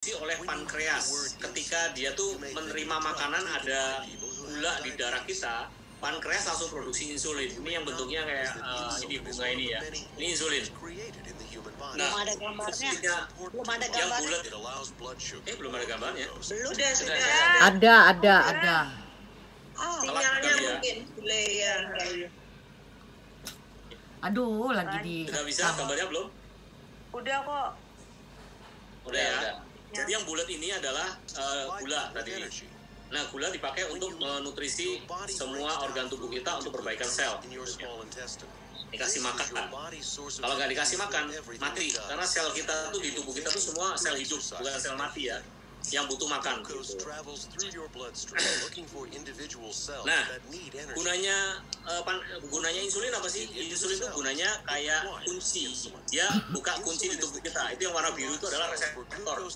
oleh pankreas. Ketika dia tuh menerima makanan ada gula di darah kita, pankreas langsung produksi insulin. Ini yang bentuknya kayak ini bunga ini ya. Ini insulin. Nah, belum ada gambarnya. Belum ada yang gambarnya. bulat. Belum ada gambarnya. Belum. Ada. Sinyalnya mungkin delay ya. Aduh, lagi di. Sudah bisa gambarnya belum? Udah kok. Udah ya. Jadi yang bulat ini adalah gula tadi. Nah, gula dipakai untuk menutrisi semua organ tubuh kita untuk perbaikan sel. Dikasih makan. Kalau nggak dikasih makan, mati. Karena sel kita tuh di tubuh kita tuh semua sel hidup, bukan sel mati ya. Yang butuh makan. Gitu. Nah, gunanya insulin apa sih? Insulin itu gunanya kayak kunci. Dia buka kunci di tubuh kita. Itu yang warna biru itu adalah reseptor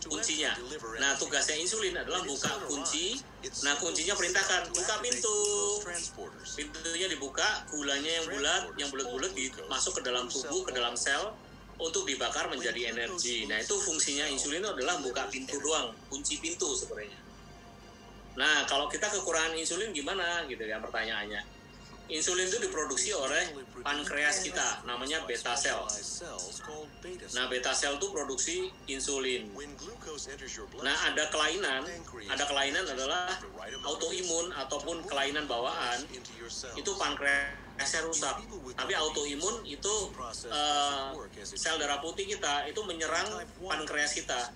kuncinya. Nah, tugasnya insulin adalah buka kunci. Nah, kuncinya perintahkan buka pintu. Pintunya dibuka, gulanya yang bulat-bulat masuk ke dalam tubuh, ke dalam sel untuk dibakar menjadi energi. Nah, itu fungsinya insulin itu adalah buka pintu doang, kunci pintu sebenarnya. Nah, kalau kita kekurangan insulin gimana gitu ya pertanyaannya. Insulin itu diproduksi oleh pankreas kita, namanya beta sel. Nah, beta sel itu produksi insulin. Nah, ada kelainan adalah autoimun ataupun kelainan bawaan, itu pankreasnya rusak. Tapi autoimun itu sel darah putih kita itu menyerang pankreas kita,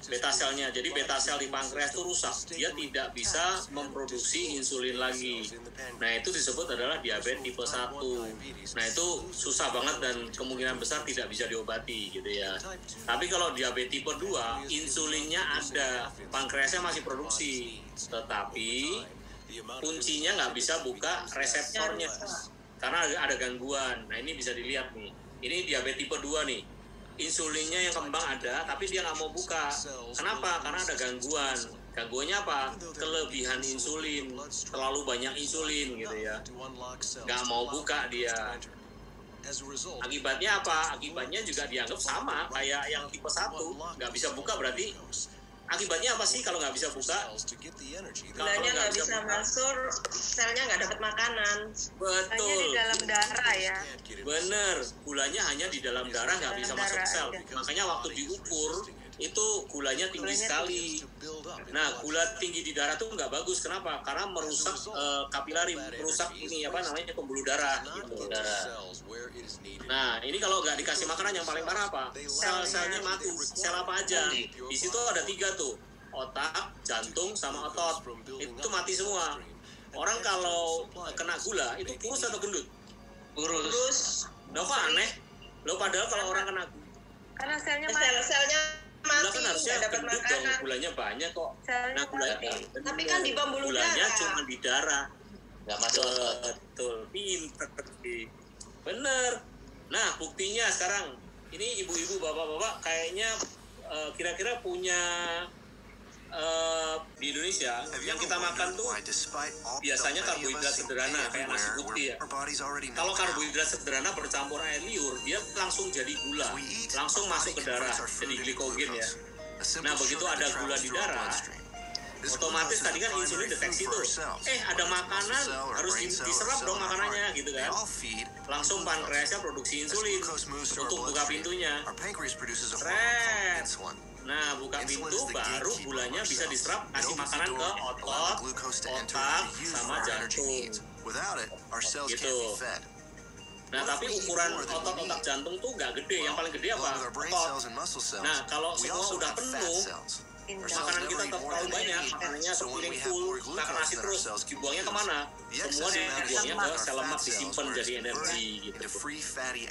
beta selnya. Jadi beta sel di pankreas itu rusak, dia tidak bisa memproduksi insulin lagi. Nah, itu disebut adalah diabetes tipe 1. Nah, itu susah banget dan kemungkinan besar tidak bisa diobati gitu ya. Tapi kalau diabetes tipe 2, insulinnya ada, pankreasnya masih produksi, tetapi kuncinya nggak bisa buka reseptornya karena ada gangguan. Nah, ini bisa dilihat nih. Ini diabetes tipe 2 nih. Insulinnya yang kembang ada, tapi dia nggak mau buka. Kenapa? Karena ada gangguan. Gangguannya apa? Kelebihan insulin, terlalu banyak insulin gitu ya. Nggak mau buka dia. Akibatnya apa? Akibatnya juga dianggap sama kayak yang tipe 1. Nggak bisa buka berarti akibatnya apa sih kalau nggak bisa buka? Gulanya nggak bisa masuk, selnya nggak dapat makanan. Betul. Hanya di dalam darah ya. Bener, gulanya hanya di dalam darah, nggak bisa masuk sel. Makanya waktu diukur itu gulanya tinggi sekali. Nah, gula tinggi di darah tuh nggak bagus. Kenapa? Karena merusak kapilari, merusak ini apa namanya pembuluh darah. Gitu. Nah, ini kalau nggak dikasih makanan yang paling parah apa? Sel-selnya mati. Sel apa aja? Di situ ada 3 tuh, otak, jantung, sama otot. Itu mati semua. Orang kalau kena gula itu kurus atau gendut? Kurus. Loh, kok aneh? Loh, padahal kalau orang kena Karena selnya mati. Sel-selnya gula mati, kan harusnya nggak dapat gendut dong, makanan. gulanya banyak kok. Selnya Nah, gulanya mati. Tapi kan di pembuluh gulanya darah. cuma di darah. Nggak masuk. Betul, pinter. Bener. Nah, buktinya sekarang ini ibu-ibu, bapak-bapak kayaknya kira-kira punya di Indonesia yang kita makan tuh biasanya karbohidrat sederhana kayak nasi putih ya. Kalau karbohidrat sederhana bercampur air liur, dia langsung jadi gula, langsung masuk ke darah, jadi glikogen ya. Nah, begitu ada gula di darah, otomatis tadi kan insulin deteksi tuh, ada makanan, harus diserap dong makanannya gitu kan. Langsung pankreasnya produksi insulin untuk buka pintunya. Seret. Nah, buka pintu baru gulanya bisa diserap, kasih makanan ke otot, otak, sama jantung. Gitu. Nah, tapi ukuran otot-otak jantung tuh nggak gede. Yang paling gede apa? Otot. Nah, kalau semua udah penuh, makanan kita terlalu banyak, makanannya sepiring full, makan nasi terus, dibuangnya kemana? Semua dibuangnya ke sel lemak, disimpan jadi energi gitu.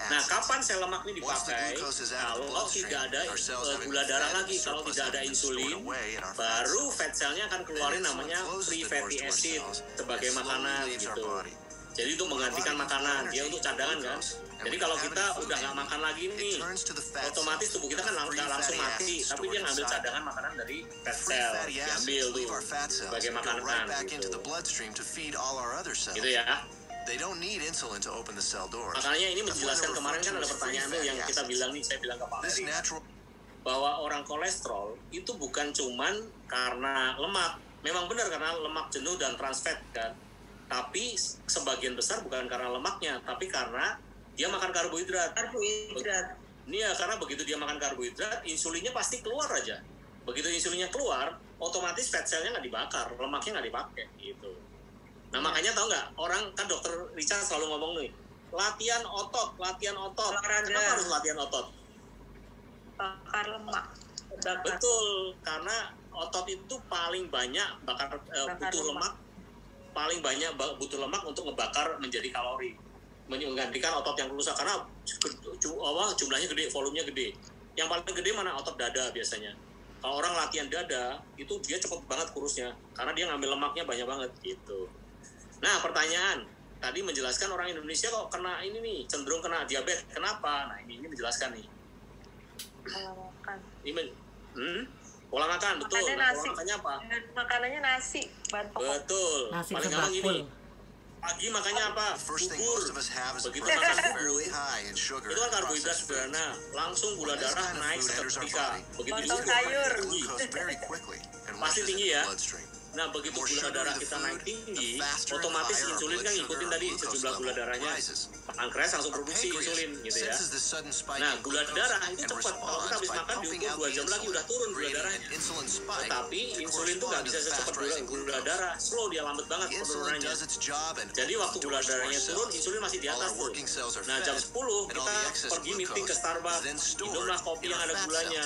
Nah, kapan sel lemak ini dipakai? Kalau tidak ada gula darah lagi, kalau tidak ada insulin, baru fat cellnya akan keluarin namanya free fatty acid sebagai makanan gitu. Jadi itu menggantikan makanan, dia untuk cadangan kan. Jadi kalau kita udah nggak makan lagi nih, otomatis tubuh kita kan nggak langsung mati, tapi dia ngambil cadangan makanan dari fat cell, diambil tuh sebagai makanan gitu. Gitu ya. Makanya ini menjelaskan kemarin kan ada pertanyaan tuh yang kita bilang nih, saya bilang ke Pak Heri. bahwa orang kolesterol itu bukan cuman karena lemak. Memang benar karena lemak jenuh dan trans fat kan. Tapi sebagian besar bukan karena lemaknya, tapi karena dia makan karbohidrat. Ini ya karena begitu dia makan karbohidrat, insulinnya pasti keluar aja. Begitu insulinnya keluar, otomatis fat cell-nya nggak dibakar, lemaknya nggak dipakai gitu. Nah makanya tahu nggak, orang kan dokter Richard selalu ngomong nih, latihan otot. Olahraga. Kenapa harus latihan otot? Bakar lemak. Betul, karena otot itu paling banyak butuh lemak, paling banyak butuh lemak untuk ngebakar menjadi kalori, menggantikan otot yang rusak karena jumlahnya gede, volumenya gede. Yang paling gede mana? Otot dada biasanya. Kalau orang latihan dada itu dia cepet banget kurusnya karena dia ngambil lemaknya banyak banget gitu. Nah pertanyaan tadi menjelaskan orang Indonesia kok kena ini nih, cenderung kena diabetes. Kenapa? Nah ini menjelaskan nih. Pola makan. Pola makan, betul. Nah, pola makannya apa? Makanannya nasi, bahan pokok. Betul. Nasi Paling gampang sebakul. gini. Pagi makannya apa? Bubur. Begitu makan bubur, itu kan karbohidrat sederhana. Langsung gula darah naik seketika. Begitu Lontong sayur. Pasti tinggi ya. Nah, begitu gula darah kita naik tinggi, otomatis insulin kan ngikutin tadi sejumlah gula darahnya. Pankreas langsung produksi insulin gitu ya. Nah, gula darah itu cepat. Kalau kita habis makan diukur 2 jam lagi udah turun gula darahnya. Tetapi insulin tuh nggak bisa secepat gula darah. Slow, dia lambat banget penurunannya. Jadi waktu gula darahnya turun, insulin masih di atas tuh. Nah, jam 10 kita pergi meeting ke Starbucks, minumlah kopi yang ada gulanya.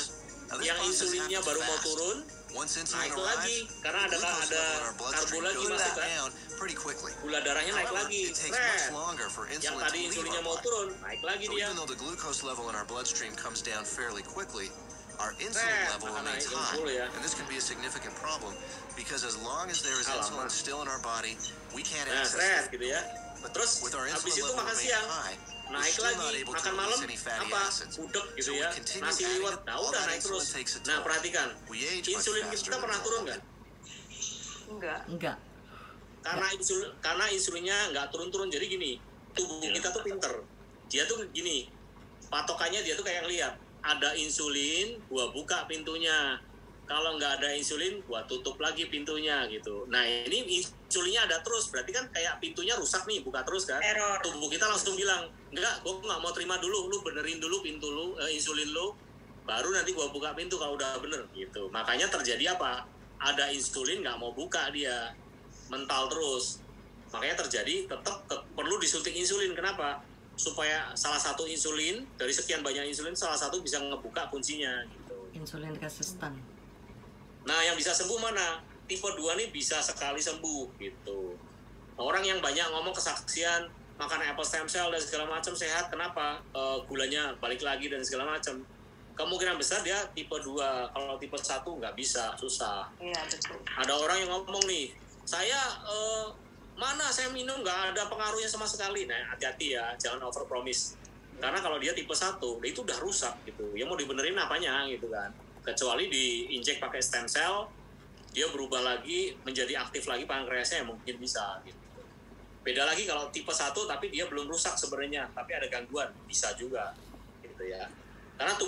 Yang insulinnya baru mau turun, naik lagi karena ada karbo lagi masuk kan, gula darahnya naik lagi, yang tadi insulinnya mau turun naik lagi dia, our insulin level remains high, and this can be a significant problem because as long as there is insulin still in our body, we can't access it. gitu ya. Terus habis itu makan siang, naik lagi, makan malam apa? Udek gitu ya, nasi liwet, nah udah naik terus. Nah perhatikan, insulin kita pernah turun nggak? Enggak. Karena insulinnya nggak turun-turun, jadi gini, tubuh kita tuh pinter. Dia tuh gini, patokannya dia tuh kayak lihat, ada insulin, gua buka pintunya. Kalau nggak ada insulin, gua tutup lagi pintunya gitu. Nah ini insulinnya ada terus, berarti kan kayak pintunya rusak nih, buka terus kan? Error. Tubuh kita langsung bilang, enggak, gua nggak mau terima dulu, lu benerin dulu pintu lu, insulin lu, baru nanti gua buka pintu kalau udah bener gitu. Makanya terjadi apa? Ada insulin nggak mau buka dia, mental terus. Makanya terjadi tetap perlu disuntik insulin. Kenapa? Supaya salah satu insulin dari sekian banyak insulin, salah satu bisa ngebuka kuncinya gitu. Insulin resistan. Nah, yang bisa sembuh mana? Tipe 2 nih bisa sekali sembuh gitu. Nah, orang yang banyak ngomong kesaksian, makan apple stem cell dan segala macam sehat, kenapa? Gulanya balik lagi dan segala macam. Kemungkinan besar dia tipe 2. Kalau tipe 1 nggak bisa, susah. Iya, betul. Ada orang yang ngomong nih, saya mana saya minum nggak ada pengaruhnya sama sekali. Nah, hati-hati ya, jangan over promise. Karena kalau dia tipe 1, itu udah rusak gitu. Ya mau dibenerin apanya gitu kan. Kecuali diinjek pakai stem cell, dia berubah lagi menjadi aktif lagi pankreasnya, mungkin bisa gitu. Beda lagi kalau tipe 1 tapi dia belum rusak sebenarnya, tapi ada gangguan, bisa juga gitu ya. Karena